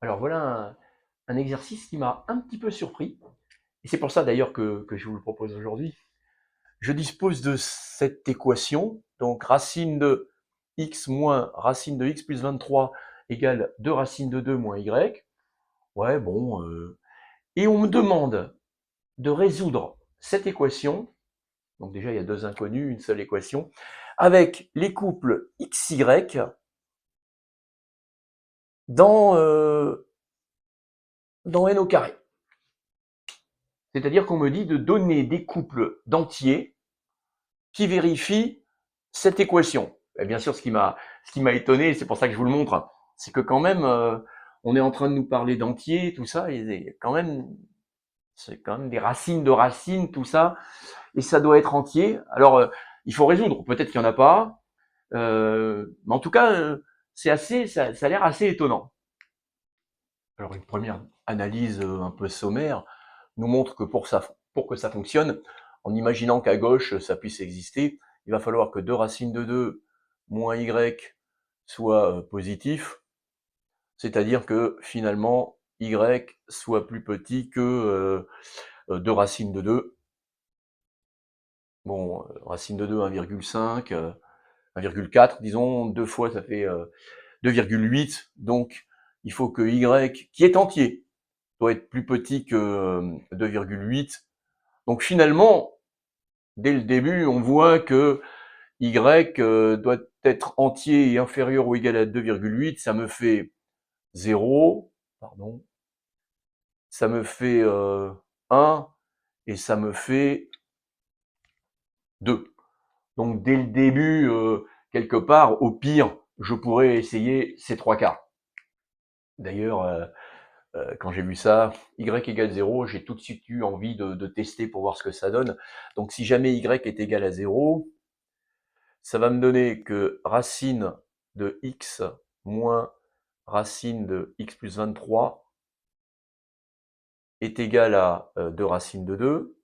Alors voilà un exercice qui m'a un petit peu surpris, et c'est pour ça d'ailleurs que je vous le propose aujourd'hui. Je dispose de cette équation, donc racine de x moins racine de x plus 23 égale 2 racines de 2 moins y. Ouais, bon, et on me demande de résoudre cette équation, donc déjà il y a deux inconnus, une seule équation, avec les couples xy dans, dans n au carré. C'est-à-dire qu'on me dit de donner des couples d'entiers qui vérifient cette équation. Et bien sûr, ce qui m'a étonné, c'est pour ça que je vous le montre, c'est que quand même, on est en train de nous parler d'entiers, tout ça, et quand même, c'est quand même des racines de racines, tout ça, et ça doit être entier. Alors, il faut résoudre. Peut-être qu'il n'y en a pas, mais en tout cas, ça a l'air assez étonnant. Alors, une première analyse un peu sommaire nous montre que pour que ça fonctionne, en imaginant qu'à gauche ça puisse exister, il va falloir que 2 racines de 2 moins y soit positif, c'est-à-dire que finalement y soit plus petit que 2 racines de 2. Bon, racine de 2, 1,5, 1,4, disons, 2 fois ça fait 2,8, donc il faut que y, qui est entier, doit être plus petit que 2,8. Donc finalement, dès le début, on voit que y doit être entier et inférieur ou égal à 2,8. Ça me fait 0, pardon, ça me fait 1 et ça me fait 2. Donc dès le début, quelque part, au pire, je pourrais essayer ces trois quarts. D'ailleurs, quand j'ai vu ça, y égale 0, j'ai tout de suite eu envie de tester pour voir ce que ça donne. Donc si jamais y est égal à 0, ça va me donner que racine de x moins racine de x plus 23 est égal à 2 racines de 2.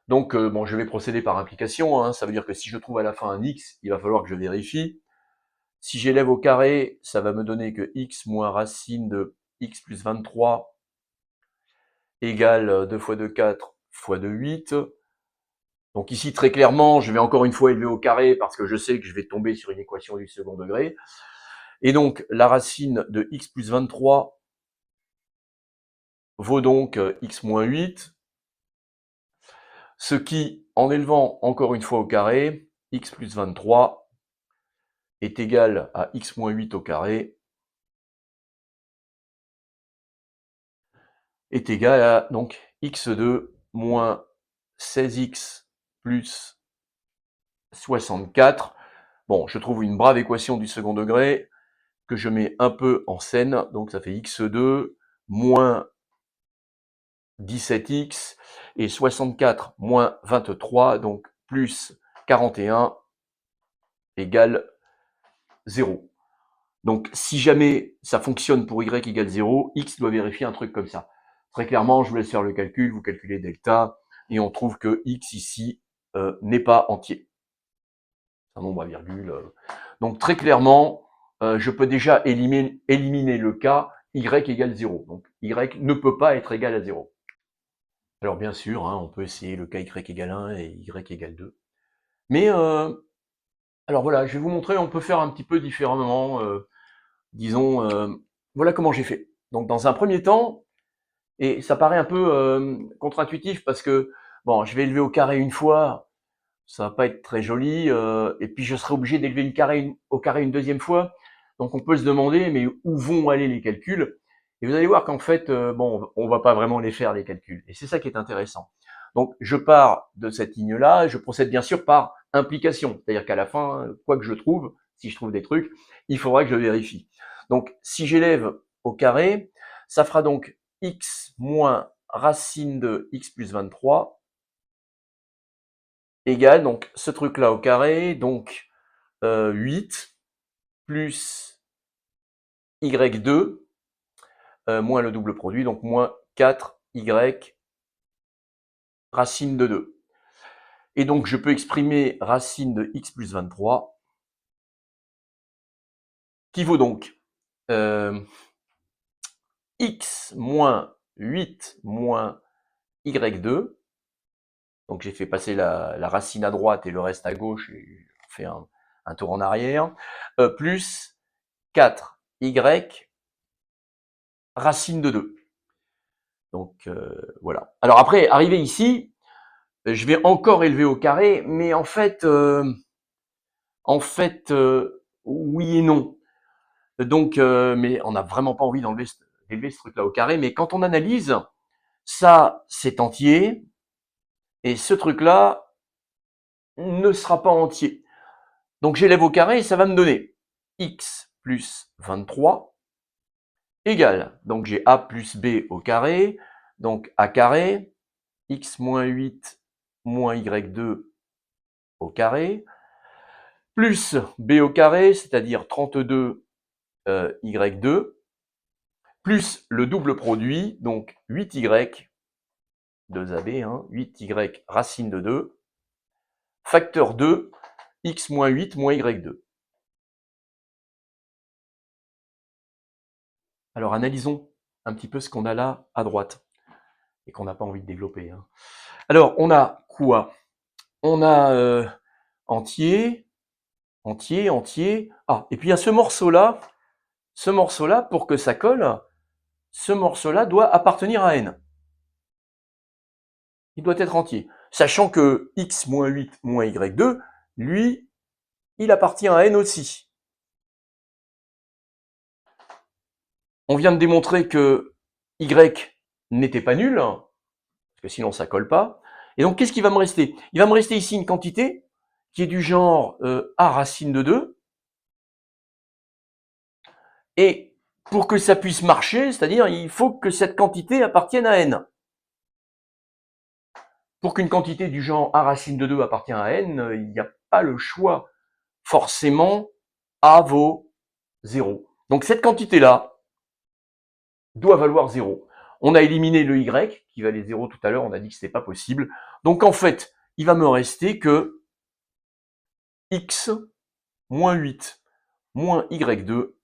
Donc, bon, je vais procéder par implication, hein. Ça veut dire que si je trouve à la fin un x, il va falloir que je vérifie. Si j'élève au carré, ça va me donner que x moins racine de x plus 23 égale 2 fois 2, 4 fois 2, 8. Donc ici, très clairement, je vais encore une fois élever au carré parce que je sais que je vais tomber sur une équation du second degré. Et donc, la racine de x plus 23 vaut donc x moins 8, ce qui, en élevant encore une fois au carré, x plus 23 est égal à x moins 8 au carré, est égal à donc x2 moins 16x plus 64. Bon, je trouve une brave équation du second degré que je mets un peu en scène, donc ça fait x2 moins 17x et 64 moins 23, donc plus 41 égale 0. Donc si jamais ça fonctionne pour y égale 0, x doit vérifier un truc comme ça. Très clairement, je vous laisse faire le calcul, vous calculez delta, et on trouve que x ici n'est pas entier. C'est un nombre à virgule. Donc très clairement, je peux déjà éliminer le cas y égale 0. Donc y ne peut pas être égal à 0. Alors bien sûr, hein, on peut essayer le cas y égale 1 et y égale 2. Mais alors voilà, je vais vous montrer, on peut faire un petit peu différemment. Disons, voilà comment j'ai fait. Donc dans un premier temps, et ça paraît un peu contre-intuitif parce que, bon, je vais élever au carré une fois, ça va pas être très joli, et puis je serai obligé d'élever au carré une deuxième fois. Donc on peut se demander, mais où vont aller les calculs? Et vous allez voir qu'en fait, bon, on va pas vraiment les faire les calculs. Et c'est ça qui est intéressant. Donc je pars de cette ligne-là, je procède bien sûr par implication. C'est-à-dire qu'à la fin, quoi que je trouve, si je trouve des trucs, il faudra que je vérifie. Donc si j'élève au carré, ça fera donc x moins racine de x plus 23 égale donc ce truc-là au carré, donc 8 plus y2 moins le double produit, donc moins 4y racine de 2. Et donc je peux exprimer racine de x plus 23 qui vaut donc x moins 8 moins y2. Donc j'ai fait passer la racine à droite et le reste à gauche, et on fait un tour en arrière, plus 4y racine de 2. Donc voilà. Alors après, arrivé ici, je vais encore élever au carré, mais en fait, oui et non. Donc, mais on n'a vraiment pas envie d'élever ce truc-là au carré. Mais quand on analyse, ça, c'est entier, et ce truc-là ne sera pas entier. Donc j'élève au carré et ça va me donner x plus 23 égale, donc j'ai a plus b au carré, donc a carré, x moins 8 moins y2 au carré, plus b au carré, c'est-à-dire 32 y2, plus le double produit, donc 8y, 2ab, hein, 8y racine de 2, facteur 2, x moins 8 moins y2. Alors analysons un petit peu ce qu'on a là à droite, et qu'on n'a pas envie de développer. Hein. Alors on a quoi? On a entier, entier, entier. Ah, et puis il y a ce morceau-là, pour que ça colle, ce morceau-là doit appartenir à n. Il doit être entier. Sachant que x moins 8 moins y2, lui, il appartient à n aussi. On vient de démontrer que y n'était pas nul, parce que sinon ça colle pas. Et donc qu'est-ce qui va me rester? Il va me rester ici une quantité qui est du genre a racine de 2. Et pour que ça puisse marcher, c'est-à-dire il faut que cette quantité appartienne à n. Pour qu'une quantité du genre a racine de 2 appartienne à n, il n'y a pas le choix. Forcément, a vaut 0. Donc cette quantité-là doit valoir 0. On a éliminé le y, qui valait 0 tout à l'heure, on a dit que ce n'était pas possible. Donc en fait, il va me rester que x moins 8 moins y2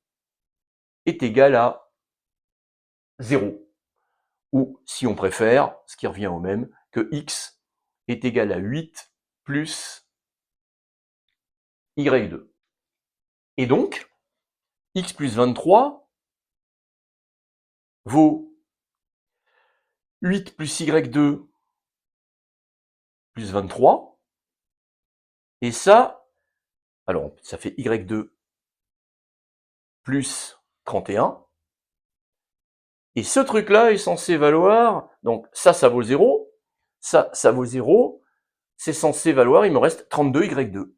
est égal à 0. Ou, si on préfère, ce qui revient au même, que x est égal à 8 plus y2. Et donc, x plus 23 vaut 8 plus y2 plus 23. Et ça, alors ça fait y2 plus 31. Et ce truc-là est censé valoir, donc ça vaut 0, ça vaut 0, c'est censé valoir, il me reste 32 y2.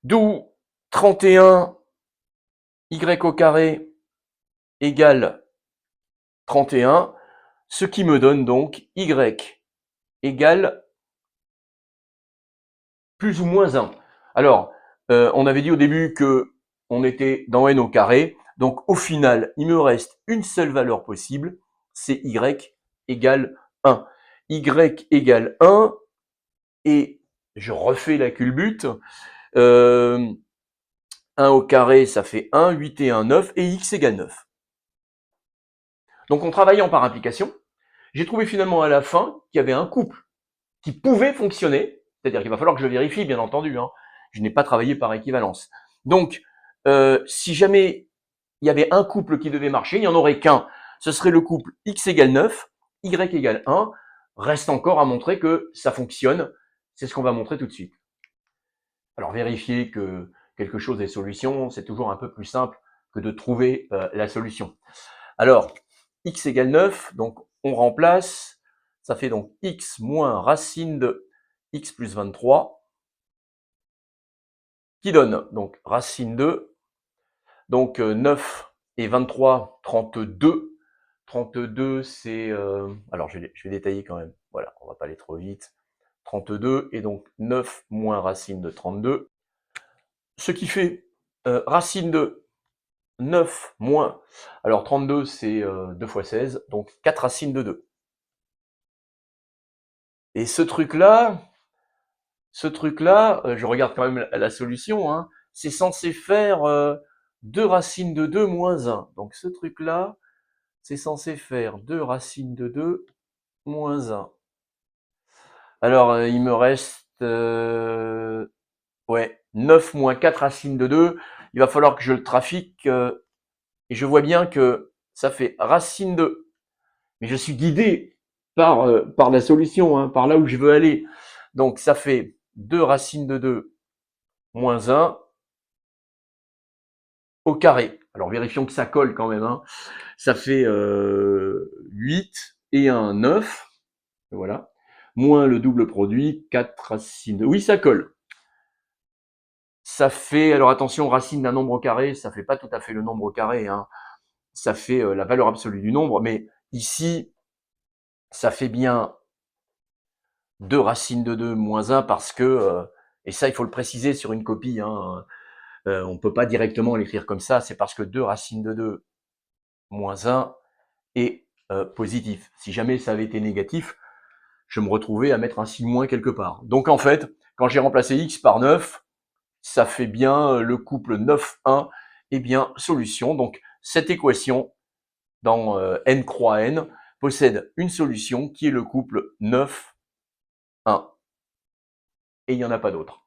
D'où 31 y au carré égale 31, ce qui me donne donc y égale plus ou moins 1. Alors, on avait dit au début que on était dans n au carré, donc au final, il me reste une seule valeur possible, c'est y égale 1. Y égale 1, et je refais la culbute, 1 au carré, ça fait 1, 8 et 1, 9, et x égale 9. Donc en travaillant par implication, j'ai trouvé finalement à la fin qu'il y avait un couple qui pouvait fonctionner, c'est-à-dire qu'il va falloir que je vérifie, bien entendu, hein. Je n'ai pas travaillé par équivalence. Donc, si jamais il y avait un couple qui devait marcher, il n'y en aurait qu'un. Ce serait le couple x égale 9, y égale 1. Reste encore à montrer que ça fonctionne. C'est ce qu'on va montrer tout de suite. Alors, vérifier que quelque chose est solution, c'est toujours un peu plus simple que de trouver la solution. Alors, x égale 9, donc on remplace, ça fait donc x moins racine de x plus 23, qui donne donc racine de, donc 9 et 23, 32. 32, c'est, alors je vais détailler quand même, voilà, on va pas aller trop vite. 32, et donc 9 moins racine de 32, ce qui fait racine de 9 moins, alors 32 c'est 2 fois 16, donc 4 racines de 2. Et ce truc-là, je regarde quand même la solution, hein, c'est censé faire 2 racines de 2 moins 1. Donc ce truc-là, c'est censé faire 2 racines de 2 moins 1. Alors, il me reste ouais, 9 moins 4 racines de 2. Il va falloir que je le trafique. Et je vois bien que ça fait racine de... Mais je suis guidé par la solution, hein, par là où je veux aller. Donc ça fait 2 racines de 2 moins 1 au carré. Alors vérifions que ça colle quand même. Hein. Ça fait 8 et un 9. Voilà. Moins le double produit, 4 racines de... Oui, ça colle. Ça fait, alors attention, racine d'un nombre carré, ça fait pas tout à fait le nombre carré. Hein. Ça fait la valeur absolue du nombre. Mais ici, ça fait bien 2 racines de 2 moins 1 parce que, et ça il faut le préciser sur une copie, hein, on ne peut pas directement l'écrire comme ça, c'est parce que 2 racines de 2 moins 1 est positif. Si jamais ça avait été négatif, je me retrouvais à mettre un signe moins quelque part. Donc en fait, quand j'ai remplacé x par 9, ça fait bien le couple 9, 1, et bien solution. Donc cette équation dans n croix n possède une solution qui est le couple 9, 1. Et il n'y en a pas d'autre.